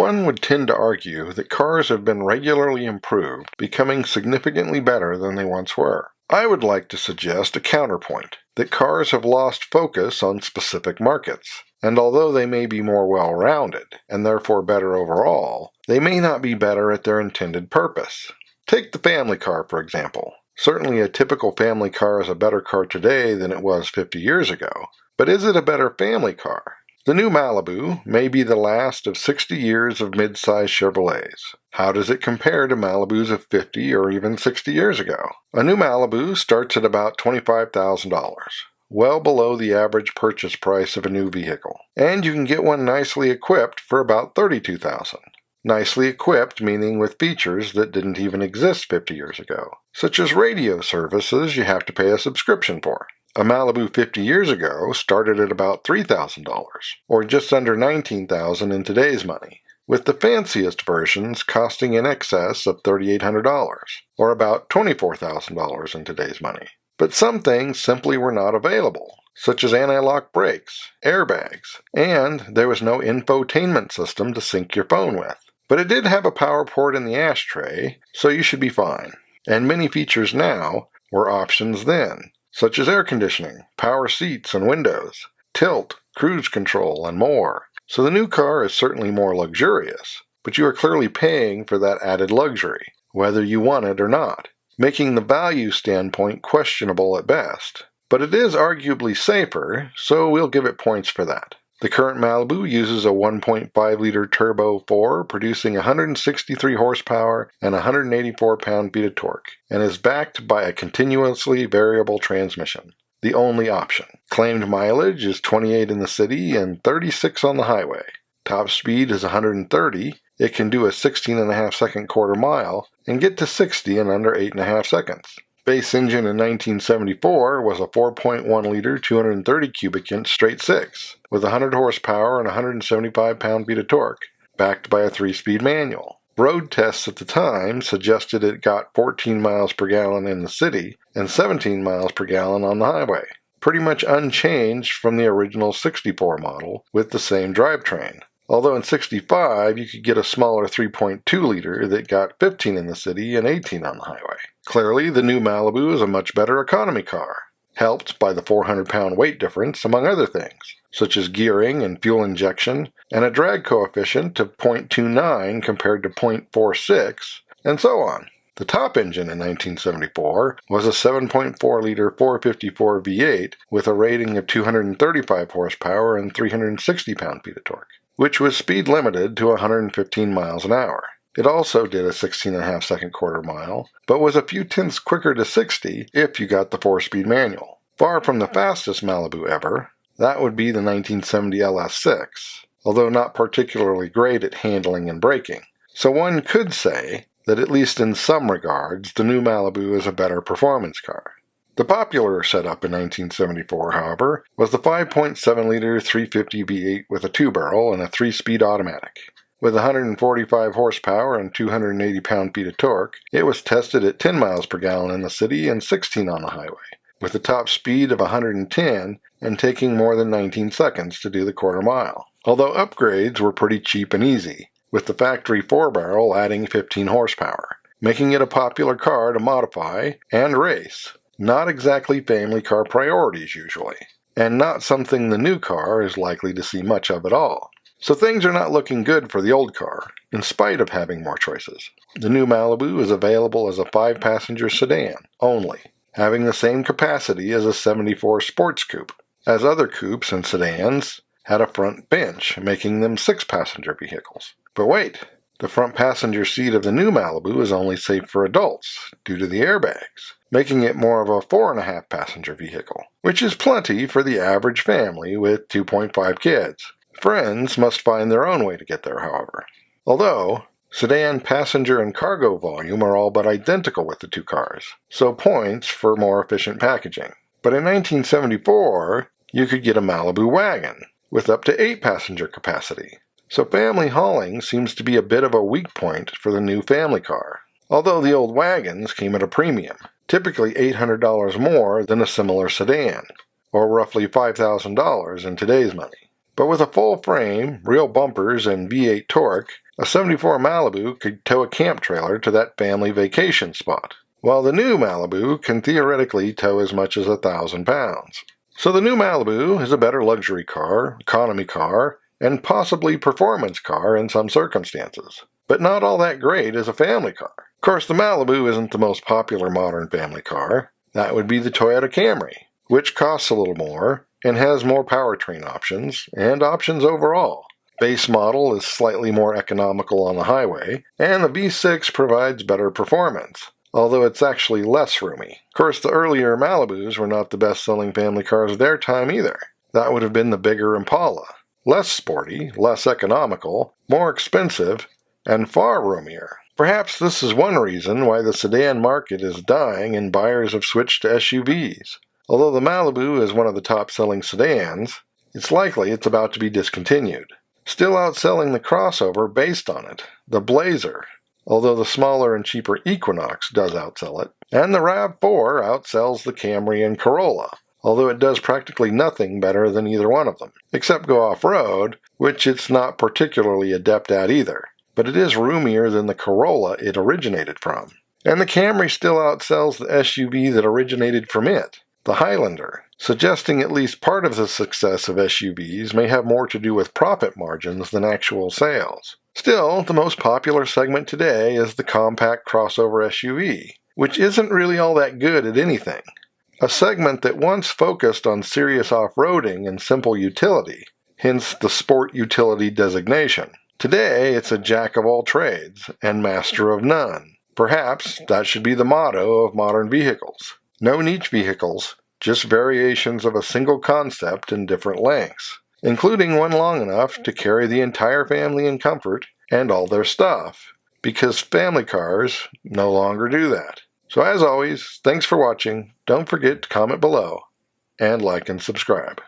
One would tend to argue that cars have been regularly improved, becoming significantly better than they once were. I would like to suggest a counterpoint, that cars have lost focus on specific markets, and although they may be more well-rounded, and therefore better overall, they may not be better at their intended purpose. Take the family car, for example. Certainly a typical family car is a better car today than it was 50 years ago, but is it a better family car? The new Malibu may be the last of 60 years of mid-size Chevrolets. How does it compare to Malibus of 50 or even 60 years ago? A new Malibu starts at about $25,000, well below the average purchase price of a new vehicle, and you can get one nicely equipped for about $32,000. Nicely equipped meaning with features that didn't even exist 50 years ago, such as radio services you have to pay a subscription for. A Malibu 50 years ago started at about $3,000, or just under $19,000 in today's money, with the fanciest versions costing in excess of $3,800, or about $24,000 in today's money. But some things simply were not available, such as anti-lock brakes, airbags, and there was no infotainment system to sync your phone with. But it did have a power port in the ashtray, so you should be fine. And many features now were options then, such as air conditioning, power seats and windows, tilt, cruise control, and more. So the new car is certainly more luxurious, but you are clearly paying for that added luxury, whether you want it or not, making the value standpoint questionable at best. But it is arguably safer, so we'll give it points for that. The current Malibu uses a 1.5-liter turbo 4, producing 163 horsepower and 184 pound-feet of torque, and is backed by a continuously variable transmission, the only option. Claimed mileage is 28 in the city and 36 on the highway. Top speed is 130. It can do a 16.5-second quarter mile and get to 60 in under 8.5 seconds. Base engine in 1974 was a 4.1-liter 230 cubic inch straight six, with 100 horsepower and 175 pound-feet of torque, backed by a 3-speed manual. Road tests at the time suggested it got 14 miles per gallon in the city and 17 miles per gallon on the highway, pretty much unchanged from the original 64 model with the same drivetrain. Although in 65 you could get a smaller 3.2-liter that got 15 in the city and 18 on the highway. Clearly, the new Malibu is a much better economy car, helped by the 400-pound weight difference, among other things, such as gearing and fuel injection, and a drag coefficient of 0.29 compared to 0.46, and so on. The top engine in 1974 was a 7.4-liter 454 V8 with a rating of 235 horsepower and 360 pound-feet of torque, which was speed limited to 115 miles an hour. It also did a 16.5-second quarter mile, but was a few tenths quicker to 60 if you got the 4-speed manual. Far from the fastest Malibu ever, that would be the 1970 LS6, although not particularly great at handling and braking. So one could say that at least in some regards, the new Malibu is a better performance car. The popular setup in 1974, however, was the 5.7-liter 350 V8 with a 2-barrel and a 3-speed automatic. With 145 horsepower and 280 pound-feet of torque, it was tested at 10 miles per gallon in the city and 16 on the highway, with a top speed of 110 and taking more than 19 seconds to do the quarter mile. Although upgrades were pretty cheap and easy, with the factory 4-barrel adding 15 horsepower, making it a popular car to modify and race. Not exactly family car priorities usually, and not something the new car is likely to see much of at all. So things are not looking good for the old car, in spite of having more choices. The new Malibu is available as a 5-passenger sedan only, having the same capacity as a 74 Sports Coupe, as other coupes and sedans had a front bench, making them 6-passenger vehicles. But wait, the front passenger seat of the new Malibu is only safe for adults due to the airbags, making it more of a 4.5-passenger vehicle, which is plenty for the average family with 2.5 kids. Friends must find their own way to get there, however. Although, sedan passenger and cargo volume are all but identical with the two cars, so points for more efficient packaging. But in 1974, you could get a Malibu wagon with up to 8-passenger capacity. So family hauling seems to be a bit of a weak point for the new family car. Although the old wagons came at a premium, typically $800 more than a similar sedan, or roughly $5,000 in today's money. But with a full frame, real bumpers, and V8 torque, A 74 Malibu could tow a camp trailer to that family vacation spot, while the new Malibu can theoretically tow as much as 1,000 pounds. So the new Malibu is a better luxury car, economy car, and possibly performance car in some circumstances, but not all that great as a family car. Of course, the Malibu isn't the most popular modern family car. That would be the Toyota Camry, which costs a little more and has more powertrain options and options overall. Base model is slightly more economical on the highway, and the V6 provides better performance, although it's actually less roomy. Of course, the earlier Malibus were not the best-selling family cars of their time either. That would have been the bigger Impala. Less sporty, less economical, more expensive, and far roomier. Perhaps this is one reason why the sedan market is dying and buyers have switched to SUVs. Although the Malibu is one of the top-selling sedans, it's likely it's about to be discontinued. Still outselling the crossover based on it, the Blazer, although the smaller and cheaper Equinox does outsell it, and the RAV4 outsells the Camry and Corolla, although it does practically nothing better than either one of them, except go off-road, which it's not particularly adept at either. But it is roomier than the Corolla it originated from. And the Camry still outsells the SUV that originated from it, the Highlander, suggesting at least part of the success of SUVs may have more to do with profit margins than actual sales. Still, the most popular segment today is the compact crossover SUV, which isn't really all that good at anything. A segment that once focused on serious off-roading and simple utility, hence the sport utility designation. Today, it's a jack of all trades and master of none. Perhaps that should be the motto of modern vehicles. No niche vehicles, just variations of a single concept in different lengths, including one long enough to carry the entire family in comfort and all their stuff, because family cars no longer do that. So as always, thanks for watching. Don't forget to comment below and like and subscribe.